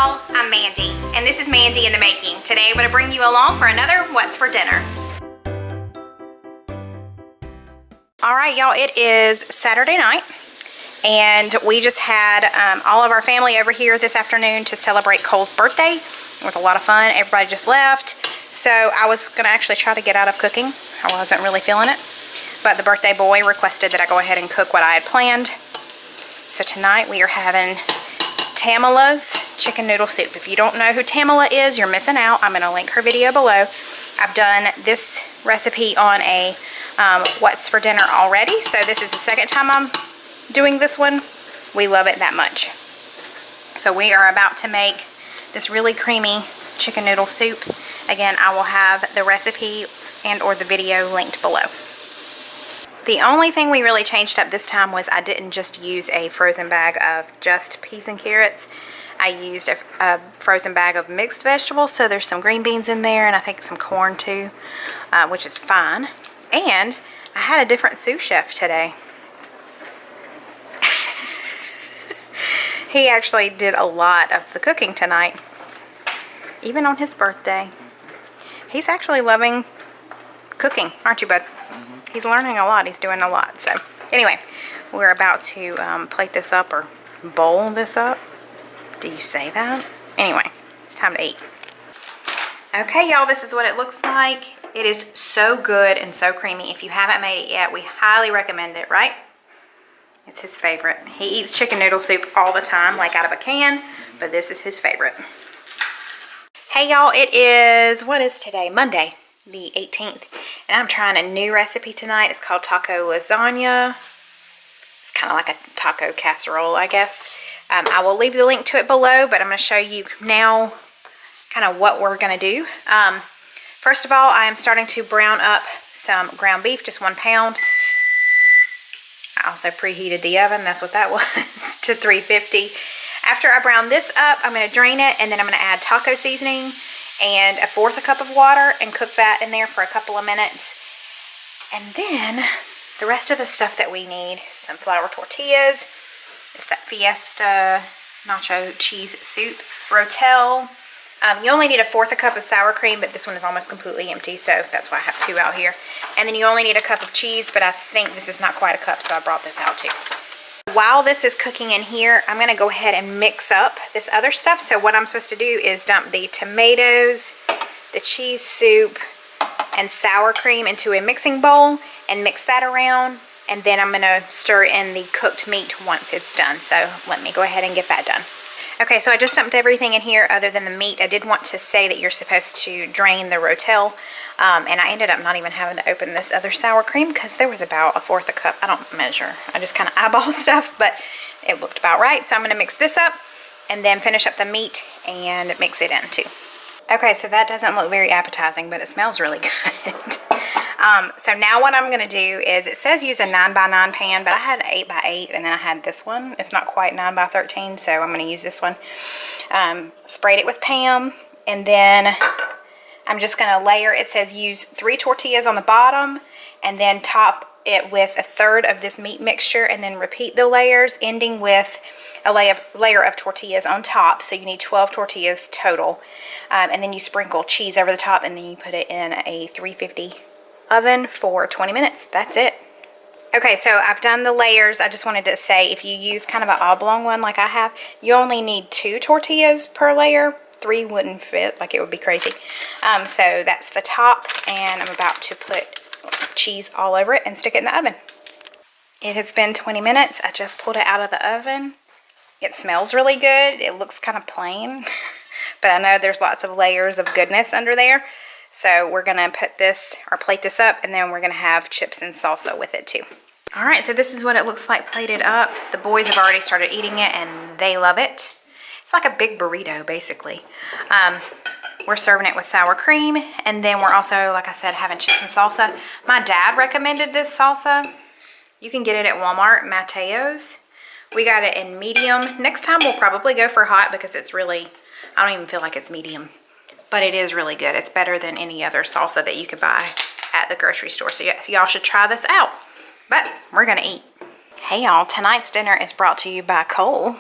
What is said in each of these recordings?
y'all, I'm Mandy, and this is Mandy in the Making. Today I'm going to bring you along for another What's for Dinner. Alright y'all, it is Saturday night, and we just had all of our family over here this afternoon to celebrate Cole's birthday. It was a lot of fun. Everybody just left, so I was going to actually try to get out of cooking. I wasn't really feeling it, but the birthday boy requested that I go ahead and cook what I had planned. So tonight we are having Tamila's chicken noodle soup. If you don't know who Tamila is, you're missing out. I'm going to link her video below. I've done this recipe on a What's for Dinner already, so this is the second time I'm doing this one. We love it that much. So we are about to make this really creamy chicken noodle soup. Again, I will have the recipe and or the video linked below. The only thing we really changed up this time was I didn't just use a frozen bag of just peas and carrots. I used a frozen bag of mixed vegetables, so there's some green beans in there and I think some corn too, which is fine. And I had a different sous chef today. He actually did a lot of the cooking tonight, even on his birthday. He's actually loving cooking, aren't you, bud? He's learning a lot. He's doing a lot. So anyway, we're about to plate this up, or bowl this up. Do you say that? Anyway, it's time to eat. Okay, y'all, this is what it looks like. It is so good and so creamy. If you haven't made it yet, we highly recommend it, right? It's his favorite. He eats chicken noodle soup all the time, like out of a can, but this is his favorite. Hey, y'all, it is, what is today? Monday, the 18th, and I'm trying a new recipe tonight. It's called taco lasagna. It's kind of like a taco casserole, I guess. I will leave the link to it below, but I'm going to show you now kind of what we're going to do. First of all, I am starting to brown up some ground beef, just 1 pound. I also preheated the oven, that's what that was, to 350. After I brown this up, I'm going to drain it, and then I'm going to add taco seasoning and 1/4 cup of water and cook that in there for a couple of minutes. And then the rest of the stuff that we need, some flour tortillas, it's that Fiesta nacho cheese soup, rotel. You only need 1/4 cup of sour cream, but this one is almost completely empty, so that's why I have 2 out here. And then you only need 1 cup of cheese, but I think this is not quite a cup, so I brought this out too. While this is cooking in here, I'm going to go ahead and mix up this other stuff. So what I'm supposed to do is dump the tomatoes, the cheese soup, and sour cream into a mixing bowl and mix that around. And then I'm going to stir in the cooked meat once it's done. So let me go ahead and get that done. Okay, so I just dumped everything in here other than the meat. I did want to say that you're supposed to drain the rotel. And I ended up not even having to open this other sour cream because there was about 1/4 cup. I don't measure. I just kind of eyeball stuff, but it looked about right. So I'm going to mix this up and then finish up the meat and mix it in too. Okay, so that doesn't look very appetizing, but it smells really good. So now what I'm going to do is, it says use a 9x9 pan, but I had an 8x8 and then I had this one. It's not quite 9x13, so I'm going to use this one. Sprayed it with Pam, and then I'm just going to layer. It says use 3 tortillas on the bottom and then top it with 1/3 of this meat mixture, and then repeat the layers, ending with a layer of tortillas on top. So you need 12 tortillas total. And then you sprinkle cheese over the top, and then you put it in a 350 oven for 20 minutes. That's it. Okay, so I've done the layers. I just wanted to say, if you use kind of an oblong one like I have, you only need 2 tortillas per layer. 3 wouldn't fit, like it would be crazy. So that's the top, and I'm about to put cheese all over it and stick it in the oven. It has been 20 minutes. I just pulled it out of the oven. It smells really good. It looks kind of plain, but I know there's lots of layers of goodness under there. So we're gonna put this, or plate this up, and then we're gonna have chips and salsa with it too. All right, so this is what it looks like plated up. The boys have already started eating it and they love it. It's like a big burrito, basically. We're serving it with sour cream, and then we're also, like I said, having chips and salsa. My dad recommended this salsa. You can get it at Walmart, Mateo's. We got it in medium. Next time we'll probably go for hot because it's really, I don't even feel like it's medium. But it is really good. It's better than any other salsa that you could buy at the grocery store. So y'all should try this out. But we're gonna eat. Hey y'all, tonight's dinner is brought to you by Cole.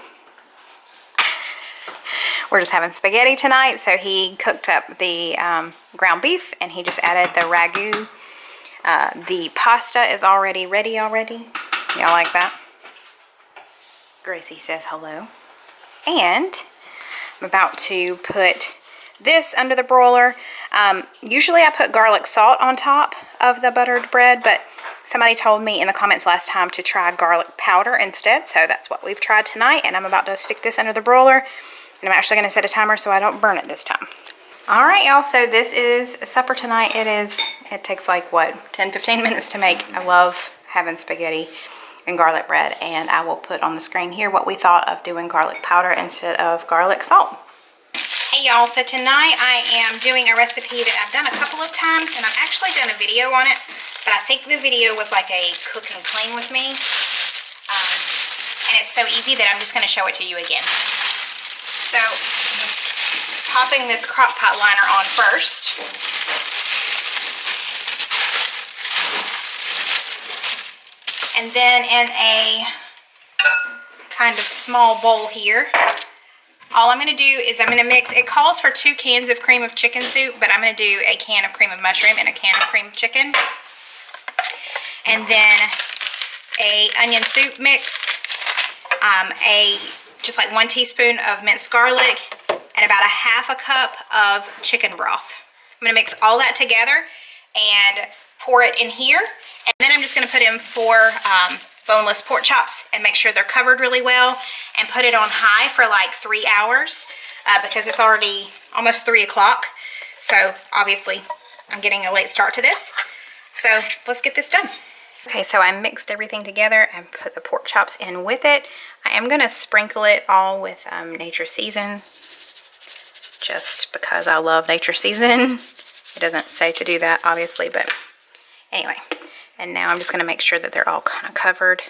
we're just having spaghetti tonight. So he cooked up the ground beef and he just added the ragu. The pasta is already ready already. Y'all like that? Gracie says hello. And I'm about to put this under the broiler. Usually I put garlic salt on top of the buttered bread, but somebody told me in the comments last time to try garlic powder instead, so that's what we've tried tonight, and I'm about to stick this under the broiler, and I'm actually going to set a timer so I don't burn it this time. Alright y'all, so this is supper tonight. It takes like, what, 10-15 minutes to make. I love having spaghetti and garlic bread, and I will put on the screen here what we thought of doing garlic powder instead of garlic salt. Hey y'all, so tonight I am doing a recipe that I've done a couple of times, and I've actually done a video on it, but I think the video was like a cook and clean with me, and it's so easy that I'm just going to show it to you again. So, popping this crock pot liner on first. And then in a kind of small bowl here, all I'm going to do is I'm going to mix, it calls for 2 cans of cream of chicken soup, but I'm going to do a can of cream of mushroom and a can of cream of chicken. And then a onion soup mix, just like 1 teaspoon of minced garlic, and about a ½ cup of chicken broth. I'm going to mix all that together and pour it in here. And then I'm just going to put in 4 boneless pork chops and make sure they're covered really well, and put it on high for like 3 hours because it's already almost 3 o'clock. So obviously I'm getting a late start to this. So let's get this done. Okay, so I mixed everything together and put the pork chops in with it. I am going to sprinkle it all with Nature Season, just because I love Nature Season. It doesn't say to do that, obviously, but anyway. And now I'm just going to make sure that they're all kind of covered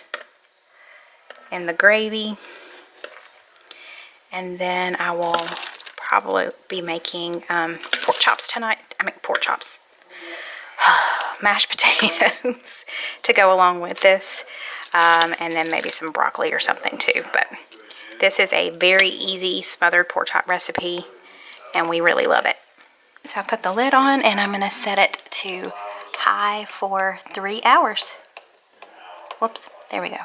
in the gravy. And then I will probably be making pork chops tonight. I mean, pork chops. Mashed potatoes to go along with this. And then maybe some broccoli or something too. But this is a very easy smothered pork chop recipe, and we really love it. So I put the lid on, and I'm going to set it to high for 3 hours. Whoops, there we go.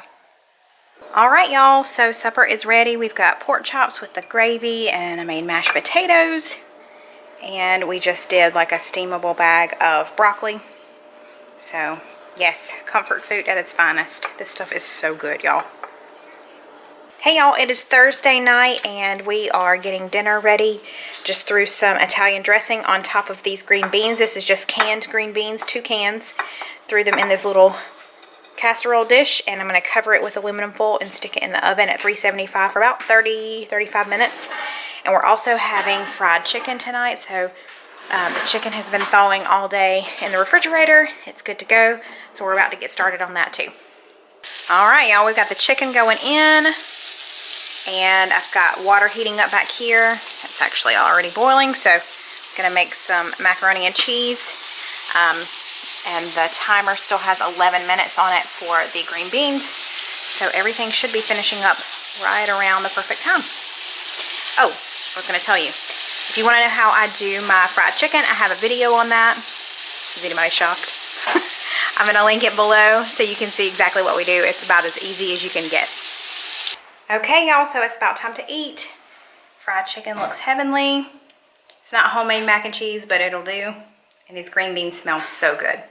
Alright y'all, so supper is ready. We've got pork chops with the gravy, and I made mashed potatoes, and we just did like a steamable bag of broccoli. So yes, comfort food at its finest. This stuff is so good, y'all. Hey y'all, it is Thursday night and we are getting dinner ready. Just threw some Italian dressing on top of these green beans. This is just canned green beans, 2 cans. Threw them in this little casserole dish, and I'm going to cover it with aluminum foil and stick it in the oven at 375 for about 30-35 minutes. And we're also having fried chicken tonight, so the chicken has been thawing all day in the refrigerator. It's good to go, so we're about to get started on that too. Alright y'all, we've got the chicken going in. And I've got water heating up back here. It's actually already boiling, so I'm going to make some macaroni and cheese. And the timer still has 11 minutes on it for the green beans. So everything should be finishing up right around the perfect time. Oh, I was going to tell you. If you want to know how I do my fried chicken, I have a video on that. Is anybody shocked? I'm going to link it below so you can see exactly what we do. It's about as easy as you can get. Okay y'all, so it's about time to eat. Fried chicken looks heavenly. It's not homemade mac and cheese, but it'll do. And these green beans smell so good.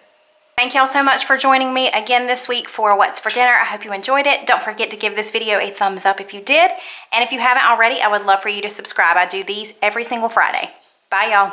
Thank y'all so much for joining me again this week for What's for Dinner. I hope you enjoyed it. Don't forget to give this video a thumbs up if you did. And if you haven't already, I would love for you to subscribe. I do these every single Friday. Bye y'all.